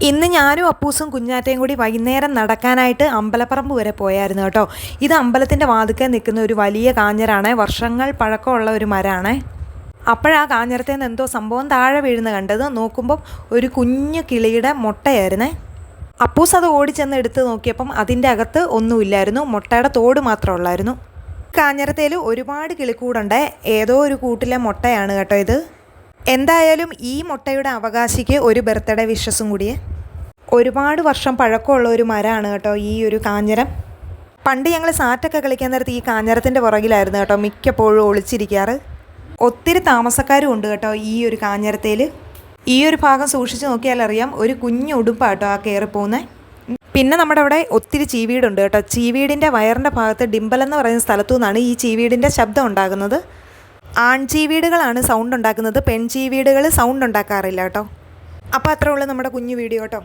ഇന്ന് ഞാനും അപ്പൂസും കുഞ്ഞാറ്റയും കൂടി വൈകുന്നേരം നടക്കാനായിട്ട് അമ്പലപ്പറമ്പ് വരെ പോയായിരുന്നു കേട്ടോ. ഇത് അമ്പലത്തിൻ്റെ വാതിക്കൽ നിൽക്കുന്ന ഒരു വലിയ കാഞ്ഞിരാണ്. വർഷങ്ങൾ പഴക്കമുള്ള ഒരു മരമാണ്. അപ്പോഴാ കാഞ്ഞിരത്തിൽ നിന്ന് എന്തോ സംഭവം താഴെ വീഴുന്ന കണ്ടത്. നോക്കുമ്പം ഒരു കുഞ്ഞു കിളിയുടെ മുട്ടയായിരുന്നേ. അപ്പൂസ് അത് ഓടിച്ചെന്ന് എടുത്ത് നോക്കിയപ്പം അതിൻ്റെ അകത്ത് ഒന്നുമില്ലായിരുന്നു, മുട്ടയുടെ തോട് മാത്രമേ ഉള്ളായിരുന്നു. കാഞ്ഞിരത്തേൽ ഒരുപാട് കിളിക്കൂടുണ്ട്. ഏതോ ഒരു കൂട്ടിലെ മുട്ടയാണ് കേട്ടോ ഇത്. എന്തായാലും ഈ മുട്ടയുടെ അവകാശിക്ക് ഒരു ബർത്ത്ഡേ വിഷസും കൂടിയേ. ഒരുപാട് വർഷം പഴക്കമുള്ള ഒരു മരമാണ് കേട്ടോ ഈ ഒരു കാഞ്ഞിരം. പണ്ട് ഞങ്ങൾ സാറ്റൊക്കെ കളിക്കാൻ നേരത്ത് ഈ കാഞ്ഞിരത്തിൻ്റെ പുറകിലായിരുന്നു കേട്ടോ മിക്കപ്പോഴും ഒളിച്ചിരിക്കാറ്. ഒത്തിരി താമസക്കാരും ഉണ്ട് കേട്ടോ ഈ ഒരു കാഞ്ഞിരത്തേൽ. ഈ ഒരു ഭാഗം സൂക്ഷിച്ച് നോക്കിയാൽ അറിയാം, ഒരു കുഞ്ഞു ഉടുപ്പാട്ടോ ആ കയറിപ്പോകുന്നത്. പിന്നെ നമ്മുടെ അവിടെ ഒത്തിരി ചീവീടുണ്ട് കേട്ടോ. ചീവീടിൻ്റെ വയറിൻ്റെ ഭാഗത്ത് ഡിംബൽ എന്ന് പറയുന്ന സ്ഥലത്തു നിന്നാണ് ഈ ചീവീടിൻ്റെ ശബ്ദം ഉണ്ടാകുന്നത്. ആൺചീവീടുകളാണ് സൗണ്ട് ഉണ്ടാക്കുന്നത്, പെൺചീവീടുകൾ സൗണ്ട് ഉണ്ടാക്കാറില്ല കേട്ടോ. അപ്പോൾ അത്രേ ഉള്ളൂ നമ്മുടെ കുഞ്ഞു വീഡിയോ കേട്ടോ.